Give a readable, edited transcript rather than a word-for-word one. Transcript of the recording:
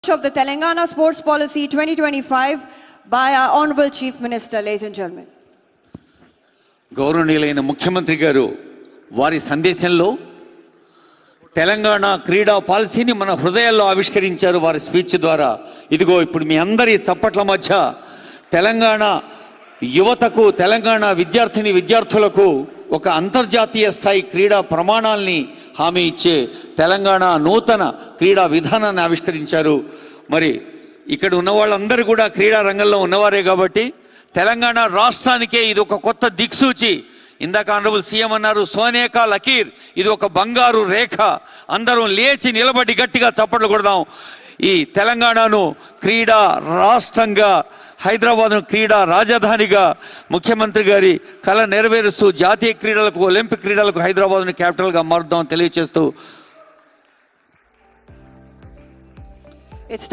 of the Telangana Sports Policy 2025 by our Honorable Chief Minister, ladies and gentlemen. గౌరవనీయులైన ముఖ్యమంత్రి గారు వారి సందేశంలో తెలంగాణ క్రీడా పాలసీని మన హృదయాల్లో ఆవిష్కరించారు వారి స్పీచ్ ద్వారా. ఇదిగో ఇప్పుడు మీ అందరి చప్పట్ల మధ్య తెలంగాణ యువతకు, తెలంగాణ విద్యార్థులకు ఒక అంతర్జాతీయ స్థాయి క్రీడా ప్రమాణాల్ని హామీ ఇచ్చే తెలంగాణ నూతన క్రీడా విధానాన్ని ఆవిష్కరించారు. మరి ఇక్కడ ఉన్న వాళ్ళందరూ కూడా క్రీడా రంగంలో ఉన్నవారే కాబట్టి తెలంగాణ రాష్ట్రానికే ఇది ఒక కొత్త దిక్సూచి. ఇందాక ఆనరబుల్ సీఎం అన్నారు, సోనేకా లకీర్, ఇది ఒక బంగారు రేఖ. అందరం లేచి నిలబడి గట్టిగా చప్పట్లు కొడదాం. ఈ తెలంగాణను క్రీడా రాష్ట్రంగా, హైదరాబాద్ను క్రీడా రాజధానిగా ముఖ్యమంత్రి గారి కళ నెరవేరుస్తూ జాతీయ క్రీడలకు, ఒలింపిక్ క్రీడలకు హైదరాబాద్ను క్యాపిటల్గా మారుద్దాం తెలియజేస్తూ